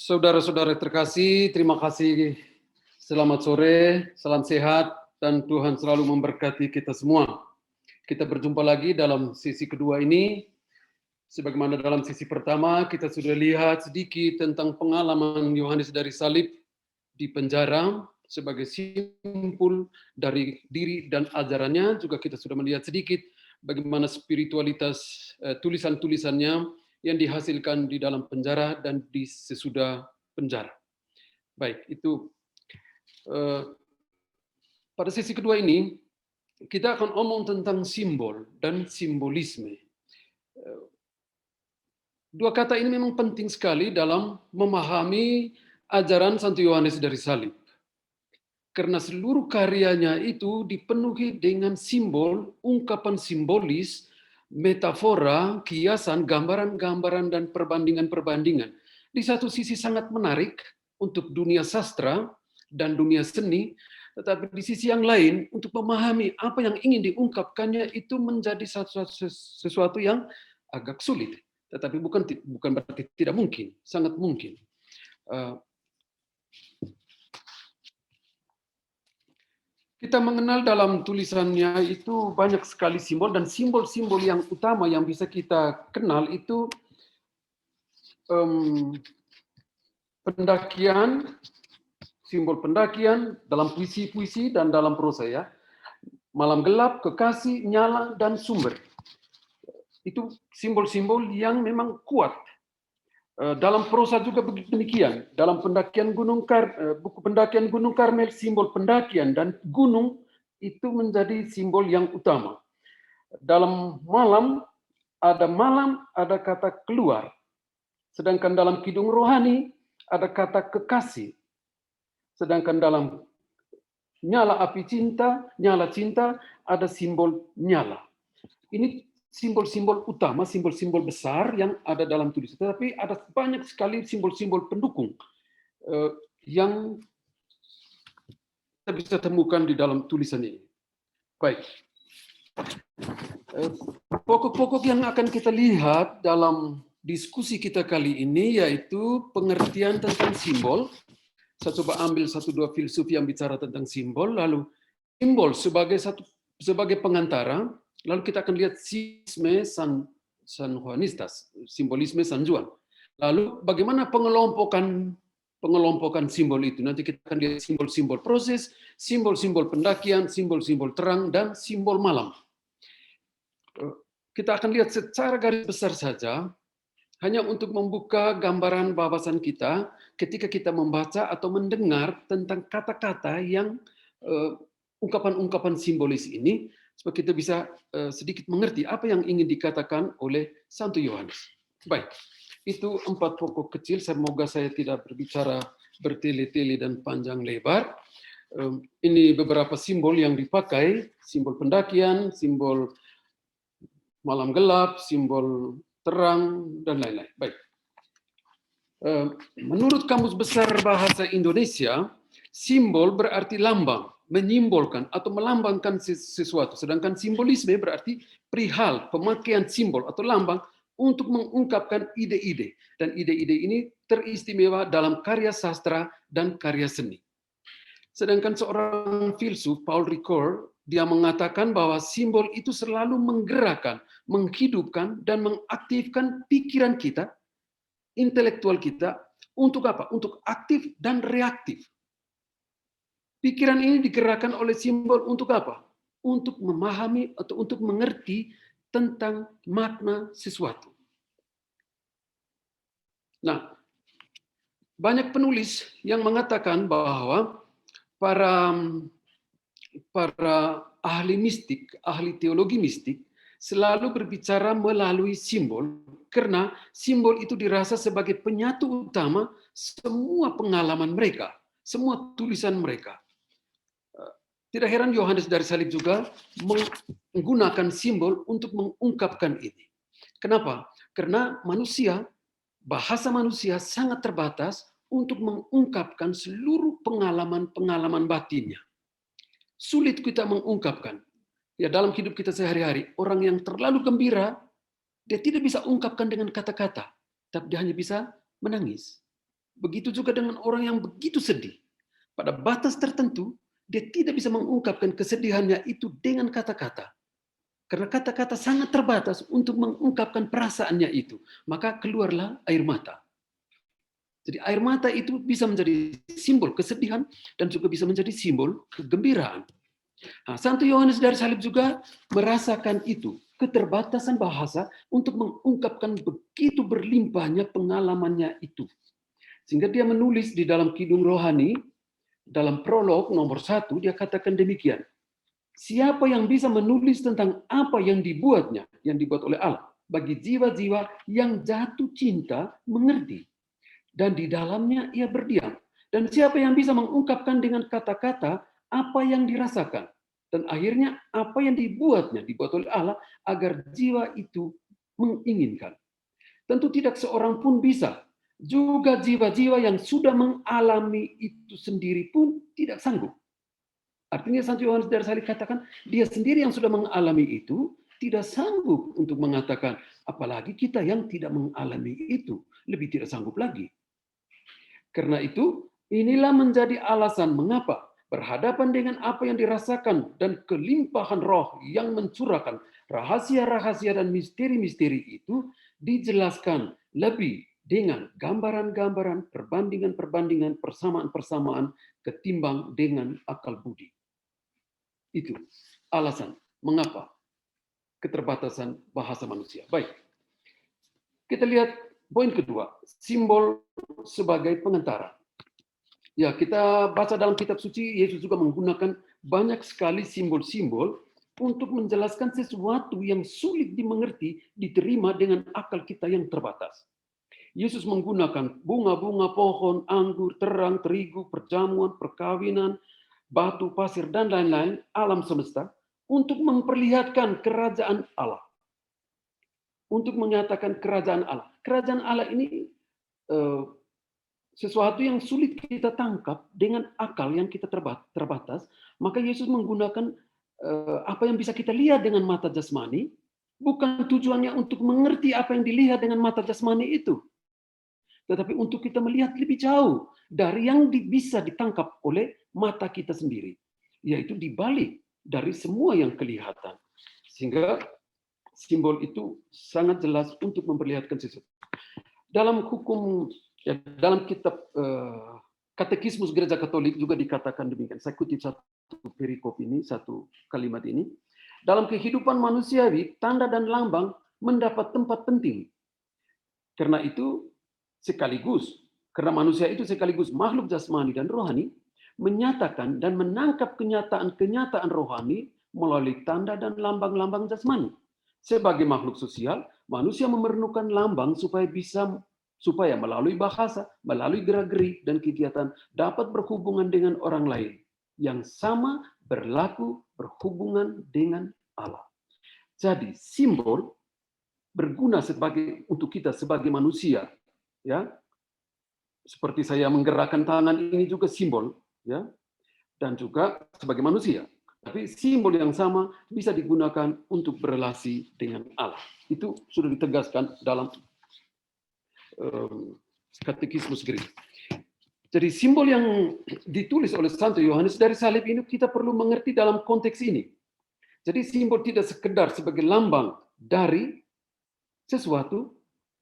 Saudara-saudara terkasih, terima kasih. Selamat sore, salam sehat, dan Tuhan selalu memberkati kita semua. Kita berjumpa lagi dalam sesi kedua ini. Sebagaimana dalam sesi pertama, kita sudah lihat sedikit tentang pengalaman Yohanes dari salib di penjara sebagai simpul dari diri dan ajarannya. Juga kita sudah melihat sedikit bagaimana spiritualitas tulisan-tulisannya yang dihasilkan di dalam penjara dan di sesudah penjara. Baik, itu pada sesi kedua ini kita akan omong tentang simbol dan simbolisme. Dua kata ini memang penting sekali dalam memahami ajaran Santo Yohanes dari salib. Karena seluruh karyanya itu dipenuhi dengan simbol, ungkapan simbolis, metafora, kiasan, gambaran-gambaran, dan perbandingan-perbandingan. Di satu sisi sangat menarik untuk dunia sastra dan dunia seni, tetapi di sisi yang lain untuk memahami apa yang ingin diungkapkannya itu menjadi sesuatu yang agak sulit. Tetapi bukan berarti tidak mungkin, sangat mungkin. Kita mengenal dalam tulisannya itu banyak sekali simbol, dan simbol-simbol yang utama yang bisa kita kenal itu pendakian, simbol pendakian dalam puisi-puisi dan dalam prosa ya. Malam gelap, kekasih, nyala, dan sumber. Itu simbol-simbol yang memang kuat. Dalam prosa juga demikian. Dalam buku pendakian Gunung Karmel, simbol pendakian dan gunung itu menjadi simbol yang utama. Dalam malam, ada kata keluar. Sedangkan dalam kidung rohani, ada kata kekasih. Sedangkan dalam nyala api cinta, nyala cinta, ada simbol nyala. Ini simbol-simbol utama, simbol-simbol besar yang ada dalam tulisan. Tetapi ada banyak sekali simbol-simbol pendukung yang kita bisa temukan di dalam tulisan ini. Baik. Pokok-pokok yang akan kita lihat dalam diskusi kita kali ini yaitu pengertian tentang simbol. Saya coba ambil 1-2 filsuf yang bicara tentang simbol, lalu simbol sebagai pengantara. Lalu kita akan lihat simbolisme San Juanistas, simbolisme San Juan. Lalu bagaimana pengelompokan simbol itu? Nanti kita akan lihat simbol-simbol proses, simbol-simbol pendakian, simbol-simbol terang, dan simbol malam. Kita akan lihat secara garis besar saja, hanya untuk membuka gambaran wawasan kita ketika kita membaca atau mendengar tentang kata-kata yang ungkapan-ungkapan simbolis ini, supaya kita bisa sedikit mengerti apa yang ingin dikatakan oleh Santo Yohanes. Baik, itu 4 pokok kecil. Semoga saya tidak berbicara bertele-tele dan panjang lebar. Ini beberapa simbol yang dipakai, simbol pendakian, simbol malam gelap, simbol terang, dan lain-lain. Baik. Menurut Kamus Besar Bahasa Indonesia, simbol berarti lambang, menyimbolkan atau melambangkan sesuatu. Sedangkan simbolisme berarti perihal, pemakaian simbol atau lambang untuk mengungkapkan ide-ide. Dan ide-ide ini teristimewa dalam karya sastra dan karya seni. Sedangkan seorang filsuf, Paul Ricoeur, dia mengatakan bahwa simbol itu selalu menggerakkan, menghidupkan, dan mengaktifkan pikiran kita, intelektual kita, untuk apa? Untuk aktif dan reaktif. Pikiran ini digerakkan oleh simbol untuk apa? Untuk memahami atau untuk mengerti tentang makna sesuatu. Nah, banyak penulis yang mengatakan bahwa para ahli mistik, ahli teologi mistik, selalu berbicara melalui simbol, karena simbol itu dirasa sebagai penyatu utama semua pengalaman mereka, semua tulisan mereka. Tidak heran Yohanes dari salib juga menggunakan simbol untuk mengungkapkan ini. Kenapa? Karena bahasa manusia sangat terbatas untuk mengungkapkan seluruh pengalaman-pengalaman batinnya. Sulit kita mengungkapkan. Ya, dalam hidup kita sehari-hari, orang yang terlalu gembira, dia tidak bisa ungkapkan dengan kata-kata, tapi dia hanya bisa menangis. Begitu juga dengan orang yang begitu sedih. Pada batas tertentu, dia tidak bisa mengungkapkan kesedihannya itu dengan kata-kata. Karena kata-kata sangat terbatas untuk mengungkapkan perasaannya itu. Maka keluarlah air mata. Jadi air mata itu bisa menjadi simbol kesedihan dan juga bisa menjadi simbol kegembiraan. Nah, Santo Yohanes dari Salib juga merasakan itu, keterbatasan bahasa untuk mengungkapkan begitu berlimpahnya pengalamannya itu. Sehingga dia menulis di dalam Kidung Rohani, dalam prolog nomor 1, dia katakan demikian. Siapa yang bisa menulis tentang apa yang dibuatnya, yang dibuat oleh Allah, bagi jiwa-jiwa yang jatuh cinta mengerti, dan di dalamnya ia berdiam. Dan siapa yang bisa mengungkapkan dengan kata-kata apa yang dirasakan, dan akhirnya apa yang dibuat oleh Allah, agar jiwa itu menginginkan. Tentu tidak seorang pun bisa. Juga jiwa-jiwa yang sudah mengalami itu sendiri pun tidak sanggup. Artinya Santo Yohanes dari Salib katakan, dia sendiri yang sudah mengalami itu, tidak sanggup untuk mengatakan, apalagi kita yang tidak mengalami itu, lebih tidak sanggup lagi. Karena itu, inilah menjadi alasan mengapa berhadapan dengan apa yang dirasakan dan kelimpahan roh yang mencurahkan rahasia-rahasia dan misteri-misteri itu dijelaskan lebih dengan gambaran-gambaran, perbandingan-perbandingan, persamaan-persamaan ketimbang dengan akal budi. Itu alasan mengapa keterbatasan bahasa manusia. Baik, kita lihat poin kedua, simbol sebagai pengantara. Ya, kita baca dalam kitab suci, Yesus juga menggunakan banyak sekali simbol-simbol untuk menjelaskan sesuatu yang sulit dimengerti, diterima dengan akal kita yang terbatas. Yesus menggunakan bunga-bunga, pohon, anggur, terang, terigu, perjamuan, perkawinan, batu, pasir, dan lain-lain, alam semesta, untuk memperlihatkan kerajaan Allah. Untuk menyatakan kerajaan Allah. Kerajaan Allah ini sesuatu yang sulit kita tangkap dengan akal yang kita terbatas, maka Yesus menggunakan apa yang bisa kita lihat dengan mata jasmani, bukan tujuannya untuk mengerti apa yang dilihat dengan mata jasmani itu, tetapi untuk kita melihat lebih jauh dari yang bisa ditangkap oleh mata kita sendiri, yaitu dibalik dari semua yang kelihatan. Sehingga simbol itu sangat jelas untuk memperlihatkan sesuatu. Dalam hukum, ya, dalam kitab Katekismus Gereja Katolik juga dikatakan demikian. Saya kutip satu perikop ini, satu kalimat ini. Dalam kehidupan manusiawi, tanda dan lambang mendapat tempat penting. Karena itu sekaligus, karena manusia itu sekaligus makhluk jasmani dan rohani, menyatakan dan menangkap kenyataan-kenyataan rohani melalui tanda dan lambang-lambang jasmani. Sebagai makhluk sosial, manusia memerlukan lambang supaya melalui bahasa, melalui gerak-gerik dan kegiatan dapat berhubungan dengan orang lain yang sama berlaku berhubungan dengan Allah. Jadi simbol berguna untuk kita sebagai manusia, ya. Seperti saya menggerakkan tangan ini juga simbol, ya, dan juga sebagai manusia. Tapi simbol yang sama bisa digunakan untuk berelasi dengan Allah. Itu sudah ditegaskan dalam Katekismus Gereja. Jadi simbol yang ditulis oleh Santo Yohanes dari Salib ini kita perlu mengerti dalam konteks ini. Jadi simbol tidak sekedar sebagai lambang dari sesuatu,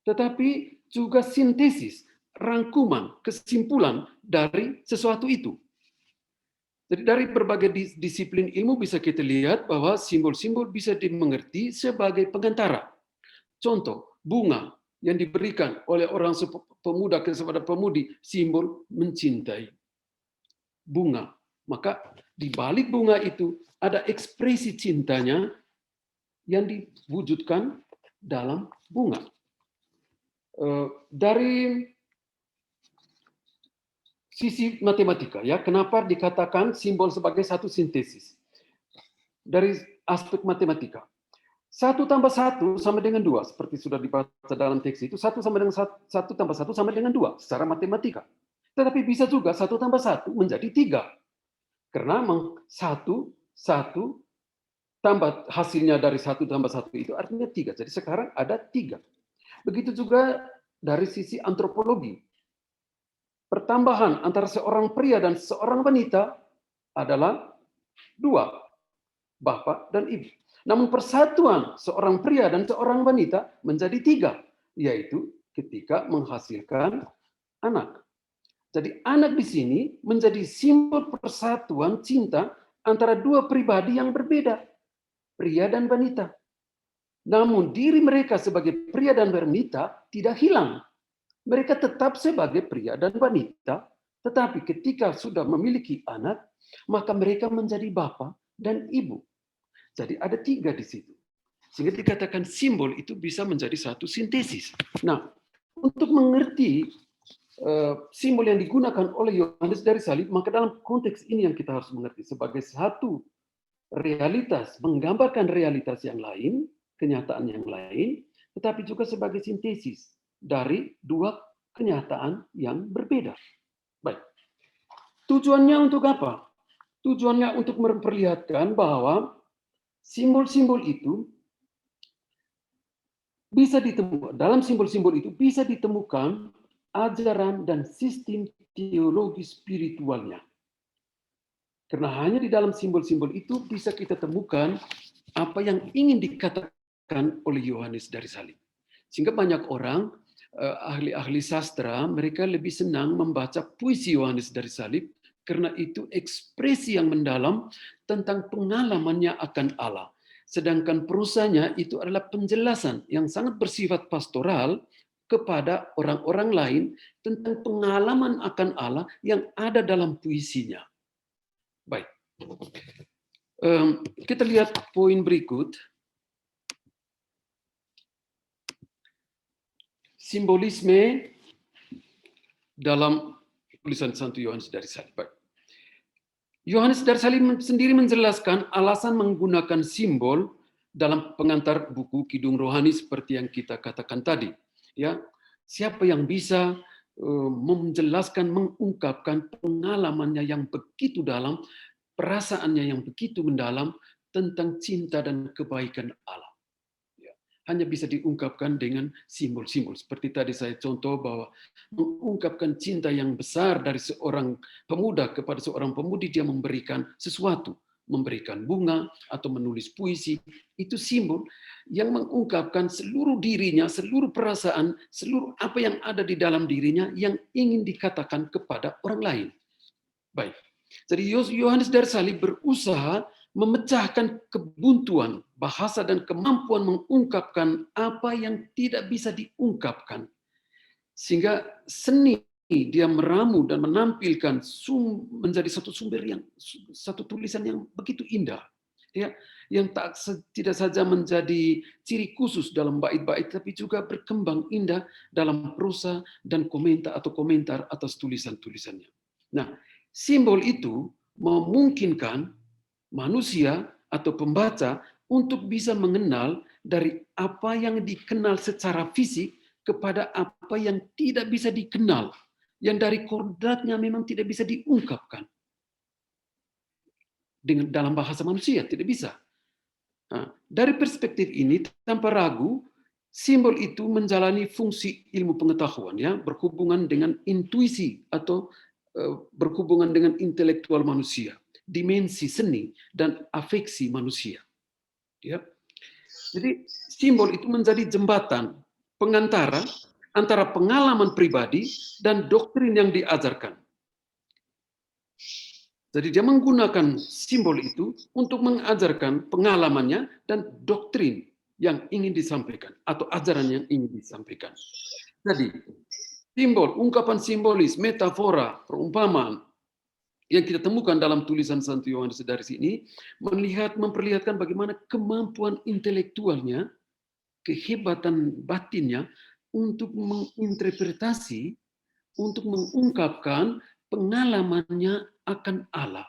tetapi juga sintesis, rangkuman, kesimpulan dari sesuatu itu. Jadi dari berbagai disiplin ilmu bisa kita lihat bahwa simbol-simbol bisa dimengerti sebagai pengantara. Contoh, bunga yang diberikan oleh orang pemuda kepada pemudi, simbol mencintai. Bunga. Maka di balik bunga itu ada ekspresi cintanya yang diwujudkan dalam bunga. Dari sisi matematika, ya, kenapa dikatakan simbol sebagai satu sintesis? Dari aspek matematika. 1 tambah 1 sama dengan 2, seperti sudah dibaca dalam teks itu, 1 sama dengan 1 tambah 1 sama dengan 2, secara matematika. Tetapi bisa juga 1 tambah 1 menjadi 3. Karena 1 tambah hasilnya dari 1 tambah 1 itu artinya 3. Jadi sekarang ada 3. Begitu juga dari sisi antropologi. pertambahan antara seorang pria dan seorang wanita adalah 2, bapak dan ibu. Namun persatuan seorang pria dan seorang wanita menjadi 3, yaitu ketika menghasilkan anak. Jadi anak di sini menjadi simbol persatuan cinta antara 2 pribadi yang berbeda, pria dan wanita. Namun diri mereka sebagai pria dan wanita tidak hilang. Mereka tetap sebagai pria dan wanita, tetapi ketika sudah memiliki anak, maka mereka menjadi bapak dan ibu. Jadi ada 3 di situ. Sehingga dikatakan simbol itu bisa menjadi satu sintesis. Nah, untuk mengerti simbol yang digunakan oleh Yohanes dari salib, maka dalam konteks ini yang kita harus mengerti sebagai satu realitas, menggambarkan realitas yang lain, kenyataan yang lain, tetapi juga sebagai sintesis dari 2 kenyataan yang berbeda. Baik. Tujuannya untuk apa? Tujuannya untuk memperlihatkan bahwa simbol-simbol itu bisa ditemukan, dalam simbol-simbol itu bisa ditemukan ajaran dan sistem teologi spiritualnya. Karena hanya di dalam simbol-simbol itu bisa kita temukan apa yang ingin dikatakan oleh Yohanes dari salib. Sehingga banyak orang, ahli-ahli sastra, mereka lebih senang membaca puisi Yohanes dari salib karena itu ekspresi yang mendalam tentang pengalamannya akan Allah. Sedangkan prosanya itu adalah penjelasan yang sangat bersifat pastoral kepada orang-orang lain tentang pengalaman akan Allah yang ada dalam puisinya. Baik. Kita lihat poin berikut. Simbolisme dalam tulisan Santo Yohanes dari salib. Yohanes dari salib sendiri menjelaskan alasan menggunakan simbol dalam pengantar buku Kidung Rohani seperti yang kita katakan tadi. Ya, siapa yang bisa menjelaskan, mengungkapkan pengalamannya yang begitu dalam, perasaannya yang begitu mendalam tentang cinta dan kebaikan Allah. Hanya bisa diungkapkan dengan simbol-simbol. Seperti tadi saya contoh bahwa mengungkapkan cinta yang besar dari seorang pemuda kepada seorang pemudi, dia memberikan sesuatu, memberikan bunga atau menulis puisi, itu simbol yang mengungkapkan seluruh dirinya, seluruh perasaan, seluruh apa yang ada di dalam dirinya yang ingin dikatakan kepada orang lain. Baik. Jadi Yohanes dari salib berusaha memecahkan kebuntuan bahasa dan kemampuan mengungkapkan apa yang tidak bisa diungkapkan. Sehingga seni dia meramu dan menampilkan menjadi satu sumber yang satu tulisan yang begitu indah. Ya, yang tidak saja menjadi ciri khusus dalam bait-bait tapi juga berkembang indah dalam prosa dan komentar atas tulisan-tulisannya. Nah, simbol itu memungkinkan manusia atau pembaca untuk bisa mengenal dari apa yang dikenal secara fisik kepada apa yang tidak bisa dikenal, yang dari kodratnya memang tidak bisa diungkapkan dengan dalam bahasa manusia, tidak bisa. Nah, dari perspektif ini tanpa ragu simbol itu menjalani fungsi ilmu pengetahuan, ya, berhubungan dengan intuisi atau berhubungan dengan intelektual manusia, dimensi seni dan afeksi manusia. Ya. Jadi simbol itu menjadi jembatan pengantara antara pengalaman pribadi dan doktrin yang diajarkan. Jadi dia menggunakan simbol itu untuk mengajarkan pengalamannya dan doktrin yang ingin disampaikan atau ajaran yang ingin disampaikan. Jadi simbol, ungkapan simbolis, metafora, perumpamaan yang kita temukan dalam tulisan Santo Yohanes dari sini memperlihatkan bagaimana kemampuan intelektualnya, kehebatan batinnya untuk menginterpretasi, untuk mengungkapkan pengalamannya akan Allah,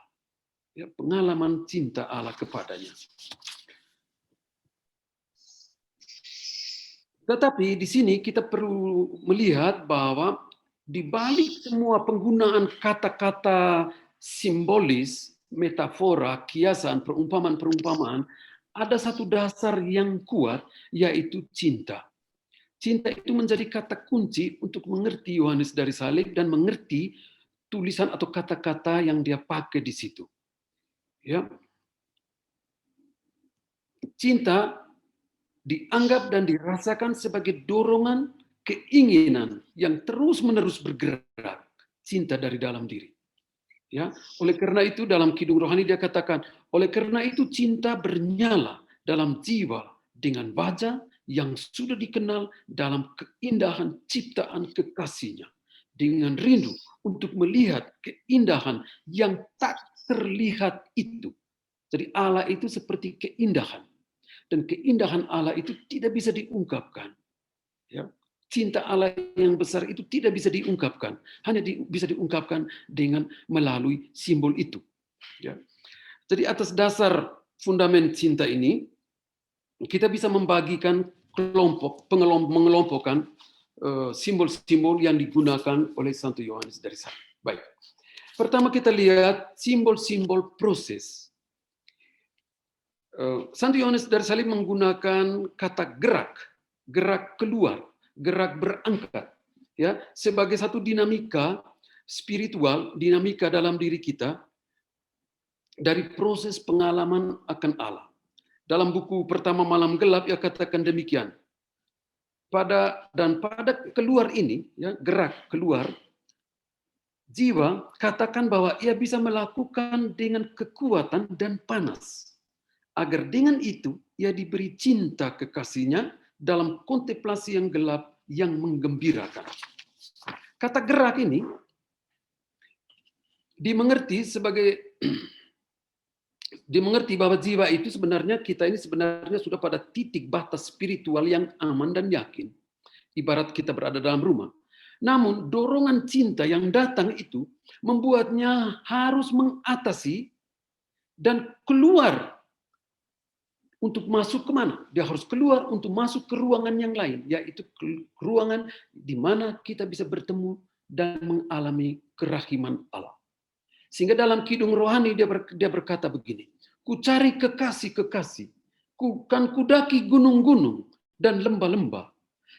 ya, pengalaman cinta Allah kepadanya. Tetapi di sini kita perlu melihat bahwa di balik semua penggunaan kata-kata simbolis, metafora, kiasan, perumpamaan-perumpamaan, ada satu dasar yang kuat, yaitu cinta. Cinta itu menjadi kata kunci untuk mengerti Yohanes dari salib dan mengerti tulisan atau kata-kata yang dia pakai di situ. Ya. Cinta dianggap dan dirasakan sebagai dorongan keinginan yang terus-menerus bergerak, cinta dari dalam diri. Ya, oleh karena itu dalam Kidung Rohani dia katakan, oleh karena itu cinta bernyala dalam jiwa dengan baja yang sudah dikenal dalam keindahan ciptaan kekasihnya, dengan rindu untuk melihat keindahan yang tak terlihat itu. Jadi Allah itu seperti keindahan, dan keindahan Allah itu tidak bisa diungkapkan. Ya. Cinta Allah yang besar itu tidak bisa diungkapkan, hanya bisa diungkapkan dengan melalui simbol itu. Ya. Jadi atas dasar fundamen cinta ini, kita bisa membagikan mengelompokkan simbol-simbol yang digunakan oleh Santo Yohanes dari Salib. Baik. Pertama kita lihat simbol-simbol proses. Santo Yohanes dari Salib menggunakan kata gerak keluar, gerak berangkat, ya, sebagai satu dinamika spiritual, dinamika dalam diri kita dari proses pengalaman akan Allah. Dalam buku pertama Malam Gelap ia katakan demikian. Pada keluar ini, ya, gerak keluar, jiwa katakan bahwa ia bisa melakukan dengan kekuatan dan panas. Agar dengan itu ia diberi cinta kekasihnya dalam kontemplasi yang gelap yang menggembirakan. Kata gerak ini dimengerti bahwa jiwa itu sebenarnya, kita ini sebenarnya sudah pada titik batas spiritual yang aman dan yakin. Ibarat kita berada dalam rumah. Namun dorongan cinta yang datang itu membuatnya harus mengatasi dan keluar. Untuk masuk kemana? Dia harus keluar untuk masuk ke ruangan yang lain, yaitu ruangan di mana kita bisa bertemu dan mengalami kerahiman Allah. Sehingga dalam Kidung Rohani dia berkata begini, ku cari kekasih-kekasih, kan kudaki gunung-gunung dan lembah-lembah,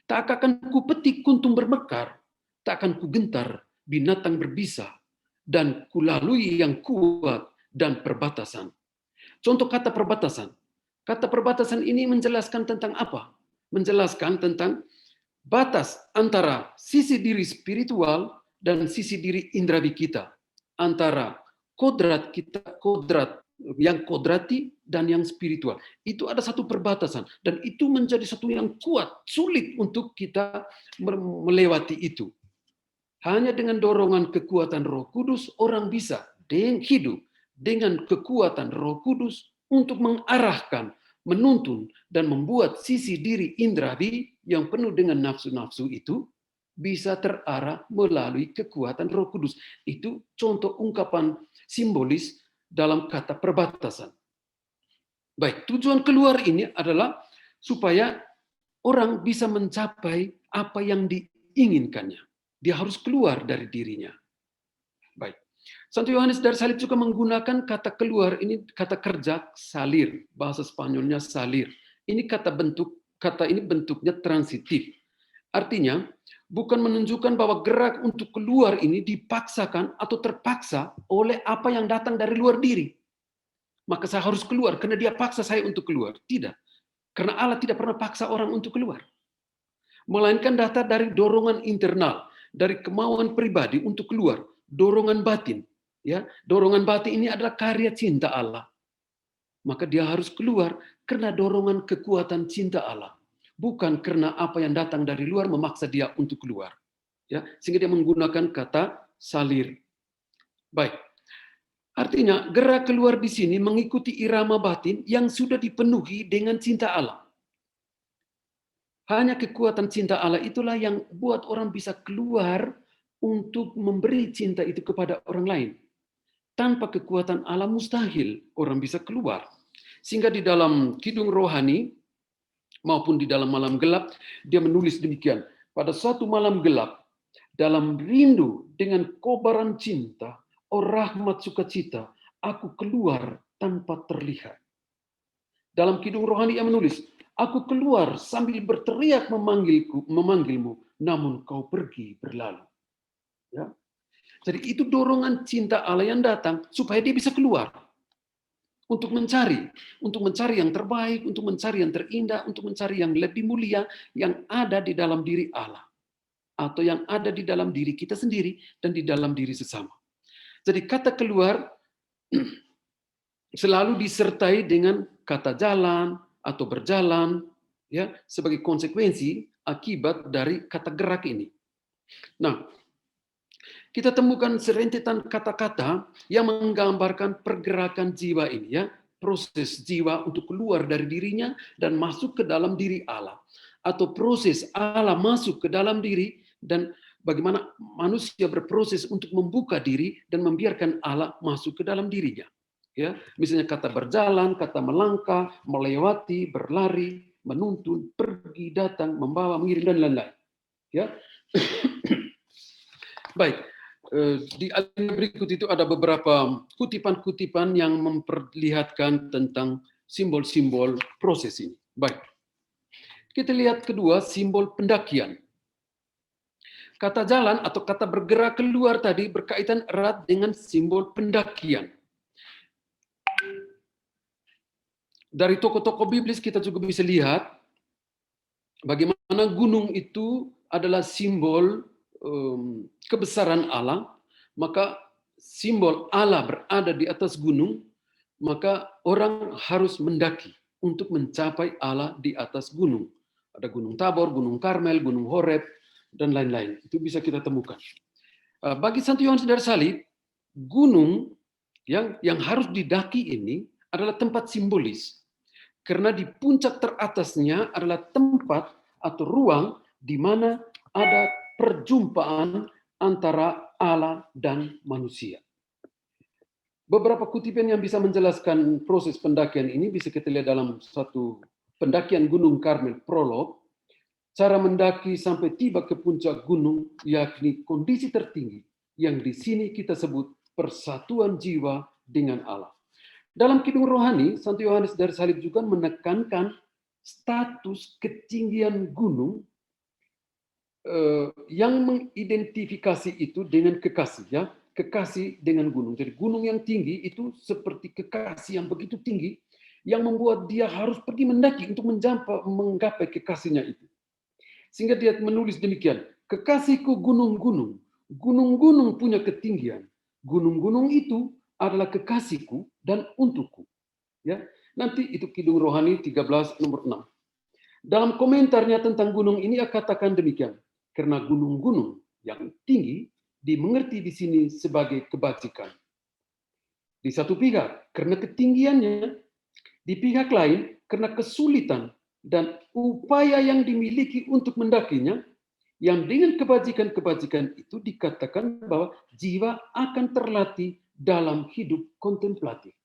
tak akan ku petik kuntum bermekar, tak akan ku gentar binatang berbisa, dan ku lalui yang kuat dan perbatasan. Contoh kata perbatasan. Kata perbatasan ini menjelaskan tentang apa? Menjelaskan tentang batas antara sisi diri spiritual dan sisi diri indrawi kita. Antara kodrat kita, kodrat yang kodrati dan yang spiritual. Itu ada satu perbatasan. Dan itu menjadi satu yang kuat, sulit untuk kita melewati itu. Hanya dengan dorongan kekuatan Roh Kudus, orang bisa hidup dengan kekuatan Roh Kudus untuk mengarahkan, menuntun, dan membuat sisi diri indrawi yang penuh dengan nafsu-nafsu itu bisa terarah melalui kekuatan Roh Kudus. Itu contoh ungkapan simbolis dalam kata perbatasan. Baik, tujuan keluar ini adalah supaya orang bisa mencapai apa yang diinginkannya. Dia harus keluar dari dirinya. Baik. Santo Yohanes dari Salib juga menggunakan kata keluar ini, kata kerja salir, bahasa Spanyolnya salir. Ini kata ini bentuknya transitif. Artinya bukan menunjukkan bahwa gerak untuk keluar ini dipaksakan atau terpaksa oleh apa yang datang dari luar diri. Maka saya harus keluar karena dia paksa saya untuk keluar. Tidak. Karena Allah tidak pernah paksa orang untuk keluar. Melainkan datang dari dorongan internal, dari kemauan pribadi untuk keluar, dorongan batin. Ya, dorongan batin ini adalah karya cinta Allah. Maka dia harus keluar karena dorongan kekuatan cinta Allah, bukan karena apa yang datang dari luar memaksa dia untuk keluar. Ya, sehingga dia menggunakan kata salir. Baik. Artinya gerak keluar di sini mengikuti irama batin yang sudah dipenuhi dengan cinta Allah. Hanya kekuatan cinta Allah itulah yang buat orang bisa keluar untuk memberi cinta itu kepada orang lain. Tanpa kekuatan Allah mustahil orang bisa keluar. Sehingga di dalam Kidung Rohani maupun di dalam Malam Gelap, dia menulis demikian. Pada suatu malam gelap, dalam rindu dengan kobaran cinta, oh rahmat sukacita, aku keluar tanpa terlihat. Dalam Kidung Rohani ia menulis, Aku keluar sambil berteriak memanggilmu, namun kau pergi berlalu. Ya. Jadi itu dorongan cinta Allah yang datang supaya dia bisa keluar untuk mencari yang terbaik, untuk mencari yang terindah, untuk mencari yang lebih mulia yang ada di dalam diri Allah atau yang ada di dalam diri kita sendiri dan di dalam diri sesama. Jadi kata keluar selalu disertai dengan kata jalan atau berjalan, ya, sebagai konsekuensi akibat dari kata gerak ini. Nah, kita temukan serentetan kata-kata yang menggambarkan pergerakan jiwa ini, ya, proses jiwa untuk keluar dari dirinya dan masuk ke dalam diri Allah, atau proses Allah masuk ke dalam diri dan bagaimana manusia berproses untuk membuka diri dan membiarkan Allah masuk ke dalam dirinya. Ya, misalnya kata berjalan, kata melangkah, melewati, berlari, menuntun, pergi, datang, membawa, mengirim dan lain-lain. Ya, baik. Di alinea berikut itu ada beberapa kutipan-kutipan yang memperlihatkan tentang simbol-simbol proses ini. Baik. Kita lihat kedua, simbol pendakian. Kata jalan atau kata bergerak keluar tadi berkaitan erat dengan simbol pendakian. Dari tokoh-tokoh biblis kita juga bisa lihat bagaimana gunung itu adalah simbol kebesaran Allah, maka simbol Allah berada di atas gunung, maka orang harus mendaki untuk mencapai Allah di atas gunung. Ada Gunung Tabor, Gunung Karmel, Gunung Horeb, dan lain-lain. Itu bisa kita temukan. Bagi Santo Yohanes dari Salib, gunung yang harus didaki ini adalah tempat simbolis. Karena di puncak teratasnya adalah tempat atau ruang di mana ada perjumpaan antara Allah dan manusia. Beberapa kutipan yang bisa menjelaskan proses pendakian ini bisa kita lihat dalam satu pendakian Gunung Karmel prolog. Cara mendaki sampai tiba ke puncak gunung, yakni kondisi tertinggi yang di sini kita sebut persatuan jiwa dengan Allah. Dalam kidung rohani, Santo Yohanes dari Salib juga menekankan status ketinggian gunung yang mengidentifikasi itu dengan kekasih, ya, kekasih dengan gunung. Jadi gunung yang tinggi itu seperti kekasih yang begitu tinggi yang membuat dia harus pergi mendaki untuk menggapai kekasihnya itu. Sehingga dia menulis demikian, kekasihku gunung-gunung, gunung-gunung punya ketinggian, gunung-gunung itu adalah kekasihku dan untukku. Ya, nanti itu Kidung Rohani 13 nomor 6. Dalam komentarnya tentang gunung ini ia katakan demikian, karena gunung-gunung yang tinggi dimengerti di sini sebagai kebajikan. Di satu pihak karena ketinggiannya, di pihak lain karena kesulitan dan upaya yang dimiliki untuk mendakinya, yang dengan kebajikan-kebajikan itu dikatakan bahwa jiwa akan terlatih dalam hidup kontemplatif.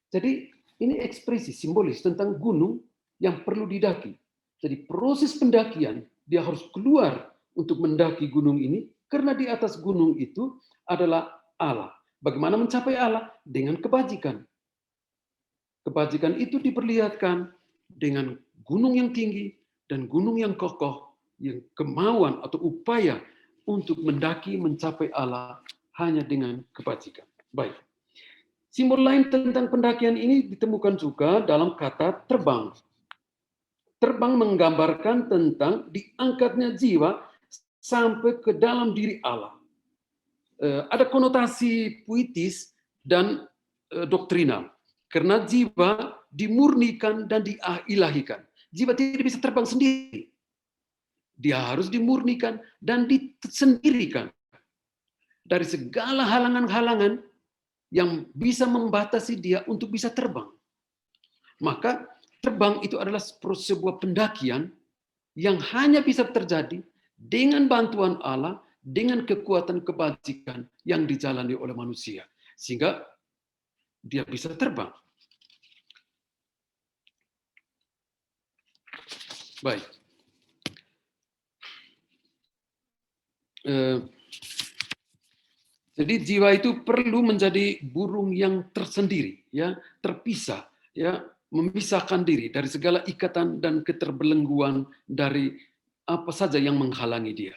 Jadi ini ekspresi simbolis tentang gunung yang perlu didaki. Jadi proses pendakian, dia harus keluar untuk mendaki gunung ini, karena di atas gunung itu adalah Allah. Bagaimana mencapai Allah? Dengan kebajikan. Kebajikan itu diperlihatkan dengan gunung yang tinggi dan gunung yang kokoh, yang kemauan atau upaya untuk mendaki mencapai Allah hanya dengan kebajikan. Baik. Simbol lain tentang pendakian ini ditemukan juga dalam kata terbang. Terbang menggambarkan tentang diangkatnya jiwa sampai ke dalam diri Allah. Ada konotasi puitis dan doktrinal. Karena jiwa dimurnikan dan diilahikan. Jiwa tidak bisa terbang sendiri. Dia harus dimurnikan dan disendirikan dari segala halangan-halangan yang bisa membatasi dia untuk bisa terbang. Maka terbang itu adalah sebuah pendakian yang hanya bisa terjadi dengan bantuan Allah, dengan kekuatan kebajikan yang dijalani oleh manusia. Sehingga dia bisa terbang. Baik. Jadi jiwa itu perlu menjadi burung yang tersendiri, ya, terpisah, ya, memisahkan diri dari segala ikatan dan keterbelengguan dari apa saja yang menghalangi dia.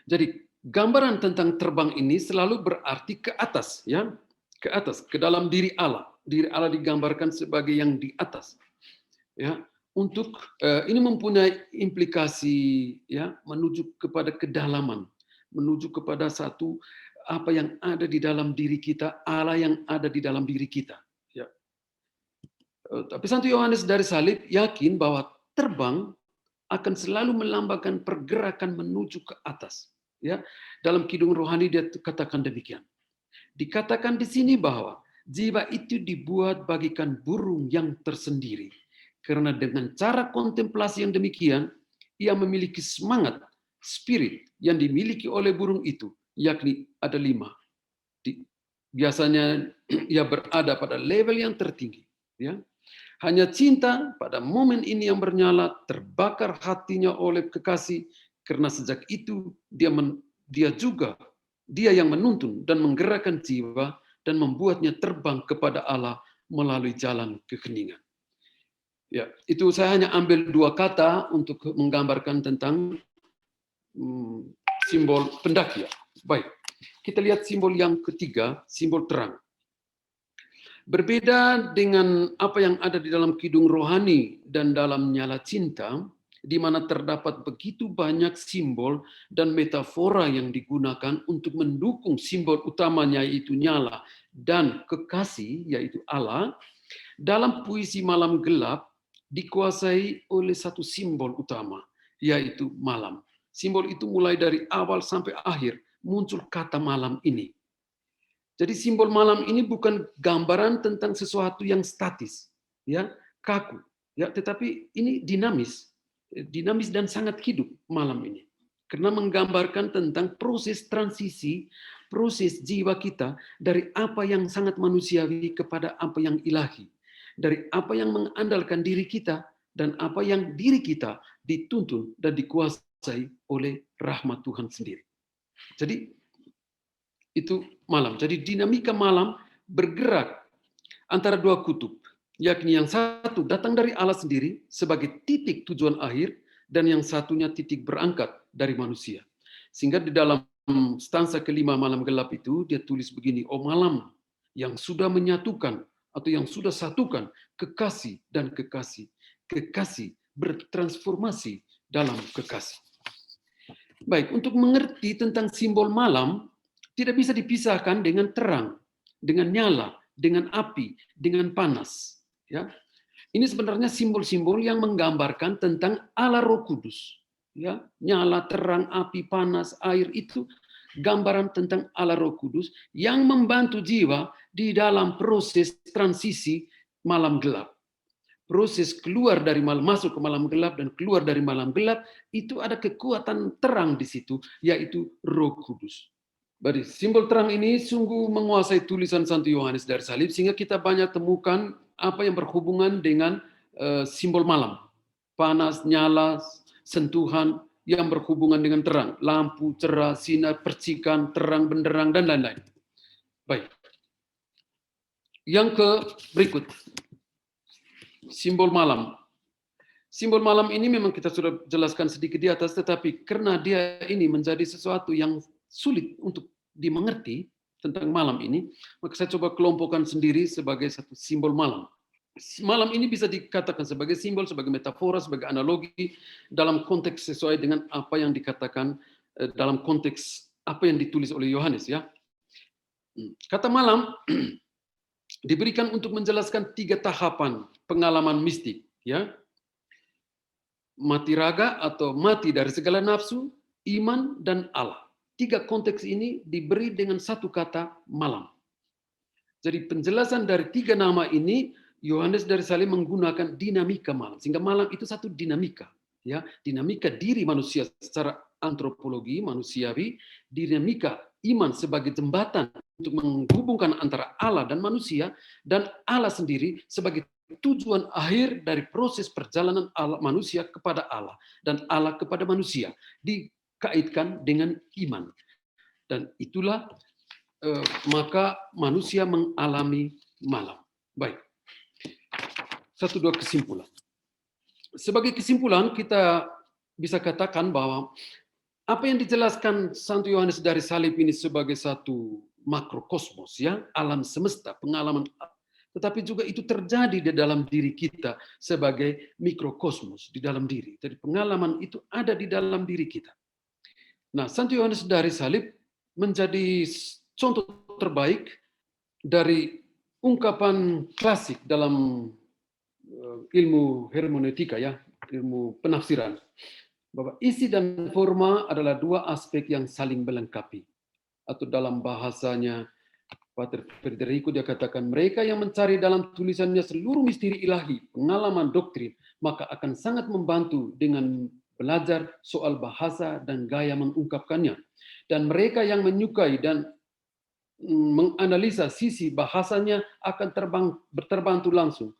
Jadi gambaran tentang terbang ini selalu berarti ke atas, ya, ke atas, ke dalam diri Allah. Diri Allah digambarkan sebagai yang di atas, ya. Untuk ini mempunyai implikasi, ya, menuju kepada kedalaman, menuju kepada satu apa yang ada di dalam diri kita, Allah yang ada di dalam diri kita, ya. Tapi Santo Yohanes dari Salib yakin bahwa terbang akan selalu melambangkan pergerakan menuju ke atas, ya. Dalam kidung rohani dia katakan demikian. Dikatakan di sini bahwa jiwa itu dibuat bagikan burung yang tersendiri. Karena dengan cara kontemplasi yang demikian, ia memiliki semangat, spirit yang dimiliki oleh burung itu, yakni ada 5. Biasanya ia berada pada level yang tertinggi, ya. Hanya cinta pada momen ini yang bernyala, terbakar hatinya oleh kekasih, karena sejak itu dia yang menuntun dan menggerakkan jiwa dan membuatnya terbang kepada Allah melalui jalan keheningan. Ya, itu saya hanya ambil 2 kata untuk menggambarkan tentang simbol pendaki. Baik, kita lihat simbol yang ketiga, simbol terang. Berbeda dengan apa yang ada di dalam kidung rohani dan dalam nyala cinta, di mana terdapat begitu banyak simbol dan metafora yang digunakan untuk mendukung simbol utamanya yaitu nyala dan kekasih yaitu Allah, dalam puisi Malam Gelap dikuasai oleh satu simbol utama yaitu malam. Simbol itu mulai dari awal sampai akhir muncul kata malam ini. Jadi simbol malam ini bukan gambaran tentang sesuatu yang statis, ya, kaku, ya, tetapi ini dinamis dan sangat hidup malam ini. Karena menggambarkan tentang proses transisi, proses jiwa kita dari apa yang sangat manusiawi kepada apa yang ilahi. Dari apa yang mengandalkan diri kita dan apa yang diri kita dituntun dan dikuasai oleh rahmat Tuhan sendiri. Jadi itu malam. Jadi dinamika malam bergerak antara 2 kutub, yakni yang satu datang dari Allah sendiri sebagai titik tujuan akhir dan yang satunya titik berangkat dari manusia. Sehingga di dalam stansa kelima Malam Gelap itu dia tulis begini, "Oh malam yang sudah menyatukan atau yang sudah satukan kekasih dan kekasih. Kekasih bertransformasi dalam kekasih." Baik, untuk mengerti tentang simbol malam tidak bisa dipisahkan dengan terang, dengan nyala, dengan api, dengan panas. Ya, ini sebenarnya simbol-simbol yang menggambarkan tentang Allah Roh Kudus. Ya, nyala, terang, api, panas, air itu gambaran tentang Allah Roh Kudus yang membantu jiwa di dalam proses transisi malam gelap. Proses keluar dari malam, masuk ke malam gelap dan keluar dari malam gelap itu ada kekuatan terang di situ, yaitu Roh Kudus. Jadi simbol terang ini sungguh menguasai tulisan Santo Yohanes dari Salib sehingga kita banyak temukan apa yang berhubungan dengan simbol malam. Panas, nyala, sentuhan yang berhubungan dengan terang. Lampu, cerah, sinar, percikan, terang, benderang, dan lain-lain. Baik. Yang ke berikut. Simbol malam. Simbol malam ini memang kita sudah jelaskan sedikit di atas, tetapi karena dia ini menjadi sesuatu yang sulit untuk dimengerti tentang malam ini, maka saya coba kelompokkan sendiri sebagai satu simbol malam. Malam ini bisa dikatakan sebagai simbol, sebagai metafora, sebagai analogi dalam konteks sesuai dengan apa yang dikatakan dalam konteks apa yang ditulis oleh Yohanes, ya. Kata malam diberikan untuk menjelaskan 3 tahapan pengalaman mistik, ya. Mati raga atau mati dari segala nafsu, iman, dan Allah. 3 konteks ini diberi dengan satu kata malam. Jadi penjelasan dari 3 nama ini Yohanes dari Salib menggunakan dinamika malam, sehingga malam itu satu dinamika, ya, dinamika diri manusia secara antropologi manusiawi, dinamika iman sebagai jembatan untuk menghubungkan antara Allah dan manusia, dan Allah sendiri sebagai tujuan akhir dari proses perjalanan Allah, manusia kepada Allah dan Allah kepada manusia, dikaitkan dengan iman. Dan itulah maka manusia mengalami malam. Baik. satu dua kesimpulan. Sebagai kesimpulan kita bisa katakan bahwa apa yang dijelaskan Santo Yohanes dari salib ini sebagai satu makrokosmos, ya, alam semesta, pengalaman, tetapi juga itu terjadi di dalam diri kita sebagai mikrokosmos di dalam diri. Jadi pengalaman itu ada di dalam diri kita. Nah, Santo Yohanes dari salib menjadi contoh terbaik dari ungkapan klasik dalam ilmu hermeneutika, ya, ilmu penafsiran, bahwa isi dan forma adalah dua aspek yang saling melengkapi. Atau dalam bahasanya Pater Federico dia katakan, mereka yang mencari dalam tulisannya seluruh misteri ilahi, pengalaman doktrin, maka akan sangat membantu dengan belajar soal bahasa dan gaya mengungkapkannya. Dan mereka yang menyukai dan menganalisa sisi bahasanya akan terbantu langsung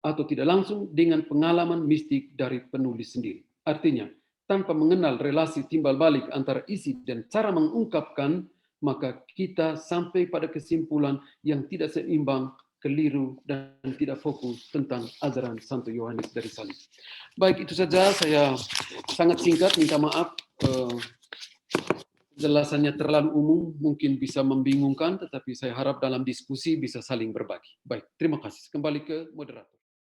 atau tidak langsung dengan pengalaman mistik dari penulis sendiri. Artinya, tanpa mengenal relasi timbal balik antara isi dan cara mengungkapkan, maka kita sampai pada kesimpulan yang tidak seimbang, keliru, dan tidak fokus tentang ajaran Santo Yohanes dari salib. Baik, itu saja. Saya sangat singkat, minta maaf. Penjelasannya terlalu umum, mungkin bisa membingungkan, tetapi saya harap dalam diskusi bisa saling berbagi. Baik, terima kasih. Kembali ke moderator.